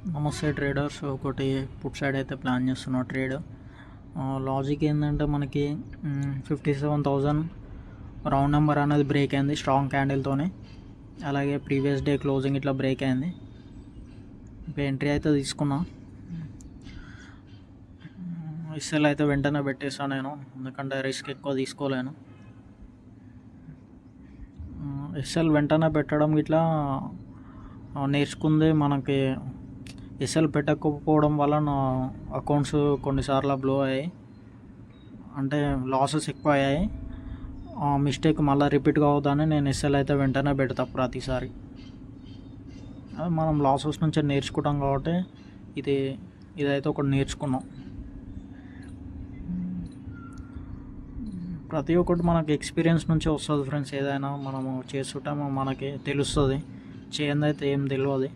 నమస్తే ట్రేడర్స్. ఒకటి put side అయితే ప్లాన్ చేస్తున్నా ట్రేడ్. లాజిక్ ఏంటంటే మనకి 57,000 రౌండ్ నెంబర్ అనేది బ్రేక్ అయింది స్ట్రాంగ్ క్యాండిల్తోనే. అలాగే ప్రీవియస్ డే క్లోజింగ్ ఇట్లా బ్రేక్ అయింది. ఇంకా ఎంట్రీ అయితే తీసుకున్నా. ఎస్ఎల్ అయితే వెంటనే పెట్టేసాను నేను, ఎందుకంటే రిస్క్ ఎక్కువ తీసుకోలేను. ఎస్ఎల్ వెంటనే పెట్టడం ఇట్లా నేర్చుకుంది. మనకి ఎస్ఎల్ పెట్టకపోవడం వల్ల నా అకౌంట్స్ కొన్నిసార్లు బ్లో అయ్యాయి, అంటే లాసెస్ ఎక్కువ అయ్యాయి. ఆ మిస్టేక్ మళ్ళీ రిపీట్ కావద్దని నేను ఎస్ఎల్ అయితే వెంటనే పెడతా ప్రతిసారి. మనం లాసెస్ నుంచి నేర్చుకుంటాం కాబట్టి ఇదైతే ఒకటి నేర్చుకున్నాం. ప్రతి ఒక్కటి మనకి ఎక్స్పీరియన్స్ నుంచి వస్తుంది ఫ్రెండ్స్. ఏదైనా మనము చేస్తుంటే మనకి తెలుస్తుంది, చేయంది అయితే ఏం తెలియదు.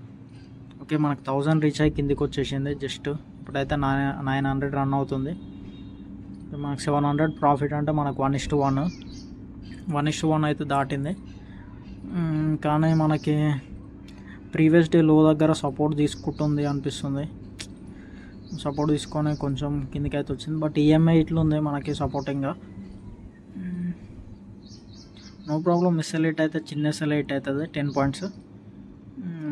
ఓకే, మనకు 1000 రీచ్ అయ్యి కిందికి వచ్చేసింది. జస్ట్ ఇప్పుడైతే 900 రన్ అవుతుంది. మనకు 700 ప్రాఫిట్, అంటే మనకు 1:1 అయితే దాటింది. కానీ మనకి ప్రీవియస్ డే లో దగ్గర సపోర్ట్ తీసుకుంటుంది అనిపిస్తుంది. సపోర్ట్ తీసుకొని కొంచెం కిందికి అయితే వచ్చింది. బట్ ఈఎంఐ ఇట్లుంది మనకి సపోర్టింగ్గా. No problem. ఎస్ఎల్ఐట్ అయితే చిన్న ఎస్ఎల్ఐట్ అవుతుంది 10 పాయింట్స్.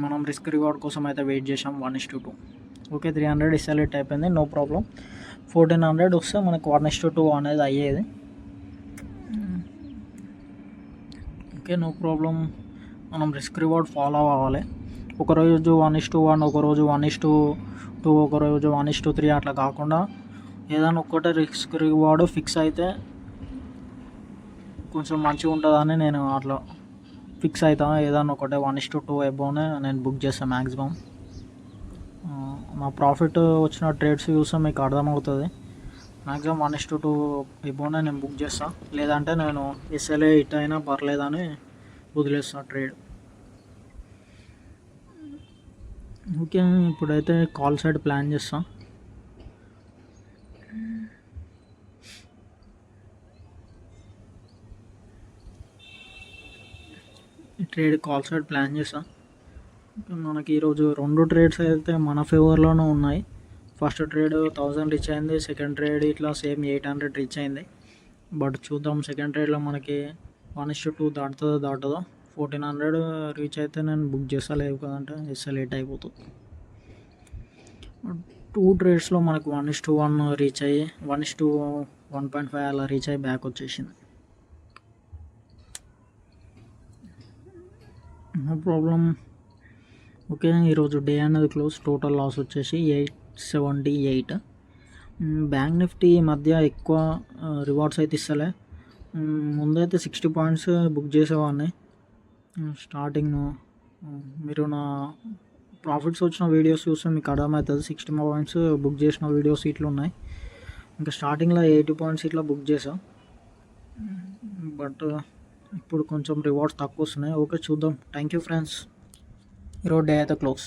మనం రిస్క్ రివార్డ్ కోసం అయితే వెయిట్ చేసాం 1:2. ఓకే, 300 ఎస్ఎల్ఐట్ అయిపోయింది, నో ప్రాబ్లం. 1400 వస్తే మనకు 1:2 అనేది అయ్యేది. Okay, no problem. మనం రిస్క్ రివార్డ్ ఫాలో అవ్వాలి. ఒకరోజు 1:1, ఒకరోజు 1:2, ఒకరోజు 1:3 అట్లా కాకుండా ఏదైనా ఒక్కటే రిస్క్ రివార్డ్ ఫిక్స్ అయితే కొంచెం మంచిగా ఉంటుందని నేను అట్లా ఫిక్స్ అవుతాను. ఏదైనా ఒకటే 1:2 అబోవ్నే నేను బుక్ చేస్తాను మ్యాక్సిమం. నా ప్రాఫిట్ వచ్చిన ట్రేడ్స్ చూస్తే మీకు అర్థమవుతుంది. మ్యాక్సిమం 1:2 అబోవ్నే నేను బుక్ చేస్తాను. లేదంటే నేను ఎస్ఎల్ఏ హిట్ అయినా పర్లేదని వదిలేస్తాను ట్రేడ్. ఓకే, ఇప్పుడైతే కాల్ సైడ్ ప్లాన్ చేస్తాను. ట్రేడ్ కాల్ సైడ్ ప్లాన్ చేసాం. మనకి ఈరోజు 2 ట్రేడ్స్ అయితే మన ఫేవర్లోనే ఉన్నాయి. ఫస్ట్ ట్రేడ్ 1000 రీచ్ అయింది, సెకండ్ ట్రేడ్ ఇట్లా సేమ్ 800 రీచ్ అయింది. బట్ చూద్దాం సెకండ్ ట్రేడ్లో మనకి 1:2 దాటదో. 1400 రీచ్ అయితే నేను బుక్ చేస్తా, లేవు కదంటే ఎస్ఎల్ లేట్ అయిపోతుంది. 2 ట్రేడ్స్లో మనకు 1:1 రీచ్ అయ్యి 1:1.5 అలా రీచ్ అయ్యి బ్యాక్ వచ్చేసింది. No problem. ఓకే, ఈరోజు డే అనేది క్లోజ్. టోటల్ లాస్ వచ్చేసి 878. బ్యాంక్ నిఫ్టీ ఈ మధ్య ఎక్కువ రివార్డ్స్ అయితే ఇస్తలే. ముందైతే 60 పాయింట్స్ బుక్ చేసేవాడిని స్టార్టింగ్. మీరు నా ప్రాఫిట్స్ వచ్చిన వీడియోస్ చూస్తే మీకు అర్థమవుతుంది. 60 పాయింట్స్ బుక్ చేసిన వీడియోస్ ఇట్లా ఉన్నాయి. ఇంకా స్టార్టింగ్లో 80 పాయింట్స్ ఇట్లా బుక్ చేసా. బట్ ఇప్పుడు కొంచెం రివార్డ్స్ తక్కువ వస్తున్నాయి. ఓకే, చూద్దాం. Thank you friends. ఈరోజు డే అయితే క్లోజ్.